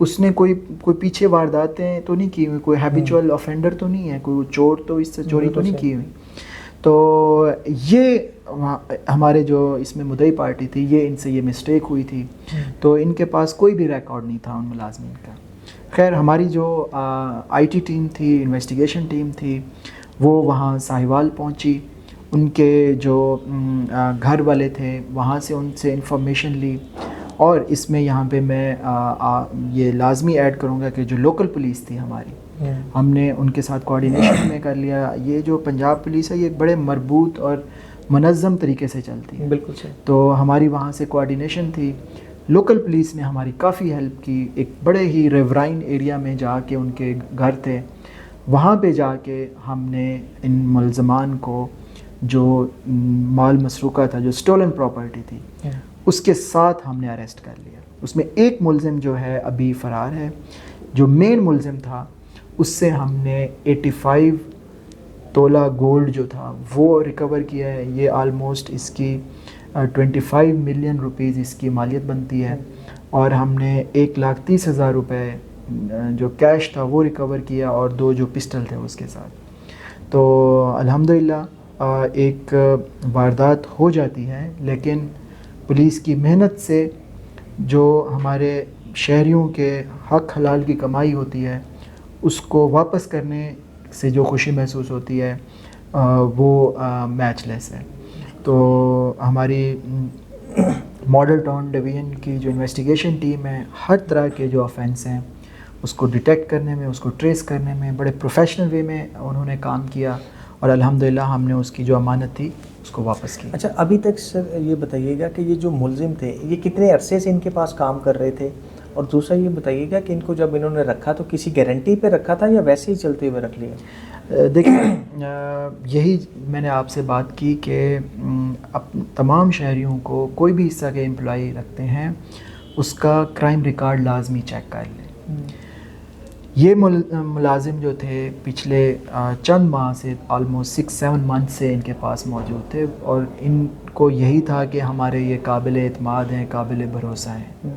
اس نے کوئی پیچھے وارداتیں تو نہیں کی ہوئی, کوئی ہیبیچول آفینڈر تو نہیں ہے, کوئی چور تو اس سے چوری تو نہیں کی ہوئی. تو یہ ہمارے جو اس میں مدعی پارٹی تھی, یہ ان سے یہ مسٹیک ہوئی تھی, تو ان کے پاس کوئی بھی ریکارڈ نہیں تھا ان ملازمین کا. خیر ہماری جو آئی ٹی ٹیم تھی, انویسٹیگیشن ٹیم تھی, وہ وہاں ساہیوال پہنچی, ان کے جو گھر والے تھے وہاں سے ان سے انفارمیشن لی. اور اس میں یہاں پہ میں یہ لازمی ایڈ کروں گا کہ جو لوکل پولیس تھی ہماری, ہم نے ان کے ساتھ کوآرڈینیشن میں کر لیا. یہ جو پنجاب پولیس ہے یہ بڑے مربوط اور منظم طریقے سے چلتی ہے. بالکل صحیح. تو ہماری وہاں سے کوآرڈینیشن تھی. لوکل پولیس نے ہماری کافی ہیلپ کی. ایک بڑے ہی ریورائن ایریا میں جا کے ان کے گھر تھے, وہاں پہ جا کے ہم نے ان ملزمان کو جو مال مسروقہ تھا, جو سٹولن پراپرٹی تھی, اس کے ساتھ ہم نے اریسٹ کر لیا. اس میں ایک ملزم جو ہے ابھی فرار ہے. جو مین ملزم تھا اس سے ہم نے 85 تولہ گولڈ جو تھا وہ ریکور کیا ہے. یہ آلموسٹ اس کی 25 ملین روپیز اس کی مالیت بنتی ہے. اور ہم نے 1,30,000 روپے جو کیش تھا وہ ریکور کیا, اور 2 جو پسٹل تھے اس کے ساتھ. تو الحمدللہ ایک واردات ہو جاتی ہے, لیکن پولیس کی محنت سے جو ہمارے شہریوں کے حق حلال کی کمائی ہوتی ہے اس کو واپس کرنے سے جو خوشی محسوس ہوتی ہے وہ میچ لیس ہے. تو ہماری ماڈل ٹاؤن ڈویژن کی جو انویسٹیگیشن ٹیم ہے, ہر طرح کے جو آفینس ہیں اس کو ڈیٹیکٹ کرنے میں, اس کو ٹریس کرنے میں بڑے پروفیشنل وے میں انہوں نے کام کیا, اور الحمدللہ ہم نے اس کی جو امانت تھی اس کو واپس کی. اچھا, ابھی تک سر یہ بتائیے گا کہ یہ جو ملزم تھے یہ کتنے عرصے سے ان کے پاس کام کر رہے تھے, اور دوسرا یہ بتائیے گا کہ ان کو جب انہوں نے رکھا تو کسی گارنٹی پہ رکھا تھا یا ویسے ہی چلتے ہوئے رکھ لیا؟ دیکھیں یہی میں نے آپ سے بات کی کہ تمام شہریوں کو کوئی بھی حصہ کے امپلائی رکھتے ہیں اس کا کرائم ریکارڈ لازمی چیک کر لیں. یہ ملازم جو تھے پچھلے چند ماہ سے آلموسٹ 6-7 منتھ سے ان کے پاس موجود تھے, اور ان کو یہی تھا کہ ہمارے یہ قابل اعتماد ہیں, قابل بھروسہ ہیں.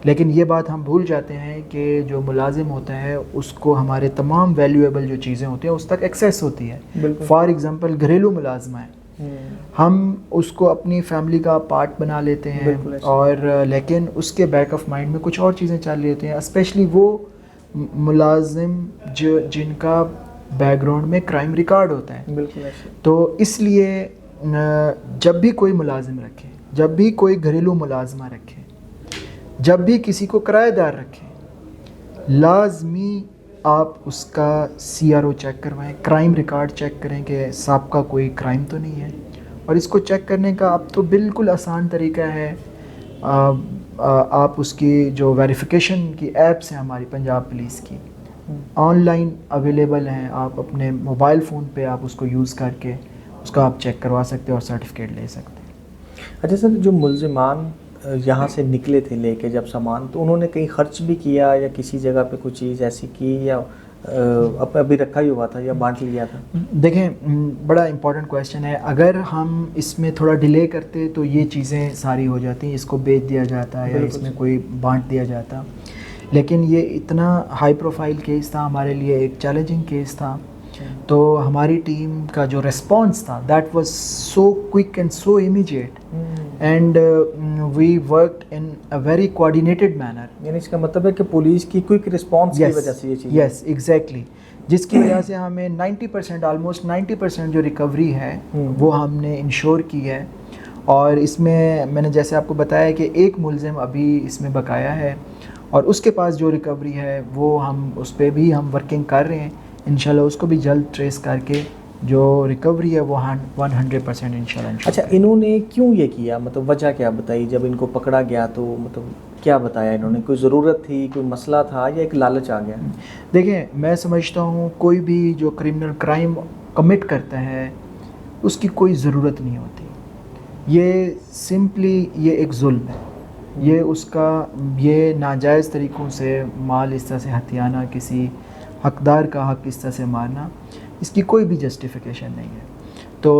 لیکن یہ بات ہم بھول جاتے ہیں کہ جو ملازم ہوتا ہے اس کو ہمارے تمام ویلیویبل جو چیزیں ہوتی ہیں اس تک ایکسیس ہوتی ہے. فار ایگزامپل گھریلو ملازمہ ہے, ہم اس کو اپنی فیملی کا پارٹ بنا لیتے ہیں, اور لیکن اس کے بیک آف مائنڈ میں کچھ اور چیزیں چل رہی ہوتی ہیں, اسپیشلی وہ ملازم جن کا بیک گراؤنڈ میں کرائم ریکارڈ ہوتا ہے. تو اس لیے جب بھی کوئی ملازم رکھے, جب بھی کوئی گھریلو ملازمہ رکھے, جب بھی کسی کو کرایہ دار رکھیں, لازمی آپ اس کا CRO چیک کروائیں, کرائم ریکارڈ چیک کریں کہ سابقہ کوئی کرائم تو نہیں ہے. اور اس کو چیک کرنے کا اب تو بالکل آسان طریقہ ہے, آپ اس کی جو ویریفیکیشن کی ایپس ہیں ہماری پنجاب پولیس کی آن لائن اویلیبل ہیں, آپ اپنے موبائل فون پہ آپ اس کو یوز کر کے اس کا آپ چیک کروا سکتے ہیں اور سرٹیفکیٹ لے سکتے ہیں. اچھا سر, جو ملزمان یہاں سے نکلے تھے لے کے جب سامان, تو انہوں نے کہیں خرچ بھی کیا یا کسی جگہ پہ کوئی چیز ایسی کی, یا ابھی رکھا ہی ہوا تھا یا بانٹ لیا تھا؟ دیکھیں بڑا امپورٹنٹ کویشچن ہے. اگر ہم اس میں تھوڑا ڈیلے کرتے تو یہ چیزیں ساری ہو جاتی ہیں, اس کو بیچ دیا جاتا یا اس میں کوئی بانٹ دیا جاتا. لیکن یہ اتنا ہائی پروفائل کیس تھا, ہمارے لیے ایک چیلنجنگ کیس تھا, تو ہماری ٹیم کا جو ریسپانس تھا that was so quick and so immediate, and we worked in a very coordinated manner. یعنی اس کا مطلب ہے کہ پولیس کی کوئک رسپانس کی وجہ سے یہ چیز. یس ایگزیکٹلی, جس کی وجہ سے ہمیں 90% آلموسٹ 90% جو ریکوری ہے وہ ہم نے انشور کی ہے. اور اس میں نے جیسے آپ کو بتایا کہ ایک ملزم ابھی اس میں بقایا ہے, اور اس کے پاس جو ریکوری ہے وہ ہم اس پہ بھی ہم ورکنگ کر رہے ہیں. انشاءاللہ اس کو بھی جلد ٹریس کر کے جو ریکوری ہے وہ 100% انشاءاللہ. اچھا, انہوں نے کیوں یہ کیا, مطلب وجہ کیا بتائی جب ان کو پکڑا گیا, تو مطلب کیا بتایا انہوں نے؟ کوئی ضرورت تھی, کوئی مسئلہ تھا, یا ایک لالچ آ گیا؟ دیکھیں میں سمجھتا ہوں کوئی بھی جو کرمنل کرائم کمٹ کرتا ہے اس کی کوئی ضرورت نہیں ہوتی. یہ سمپلی یہ ایک ظلم ہے, یہ اس کا یہ ناجائز طریقوں سے مال اس طرح سے ہتھیانا, کسی حقدار کا حق اس طرح سے مارنا, اس کی کوئی بھی جسٹیفیکیشن نہیں ہے. تو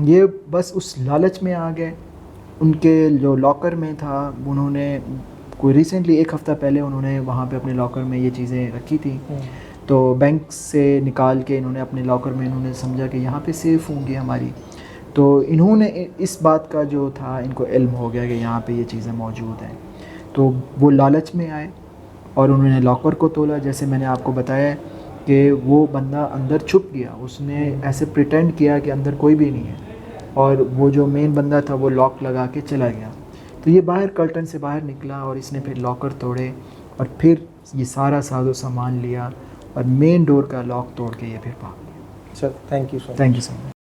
یہ بس اس لالچ میں آ گئے, ان کے جو لاکر میں تھا انہوں نے کوئی ریسنٹلی 1 ہفتہ پہلے انہوں نے وہاں پہ اپنے لاکر میں یہ چیزیں رکھی تھیں، تو بینک سے نکال کے انہوں نے اپنے لاکر میں انہوں نے سمجھا کہ یہاں پہ سیف ہوں گی ہماری، تو انہوں نے اس بات کا جو تھا ان کو علم ہو گیا کہ یہاں پہ یہ چیزیں موجود ہیں، تو وہ لالچ میں آئے اور انہوں نے لاکر کو تولا. جیسے میں نے آپ کو بتایا کہ وہ بندہ اندر چھپ گیا، اس نے ایسے پریٹینڈ کیا کہ اندر کوئی بھی نہیں ہے، اور وہ جو مین بندہ تھا وہ لاک لگا کے چلا گیا. تو یہ باہر کرٹن سے باہر نکلا اور اس نے پھر لاکر توڑے اور پھر یہ سارا ساز و سامان لیا اور مین ڈور کا لاک توڑ کے یہ پھر بھاگ گیا. Sir thank you so much. Thank you so much.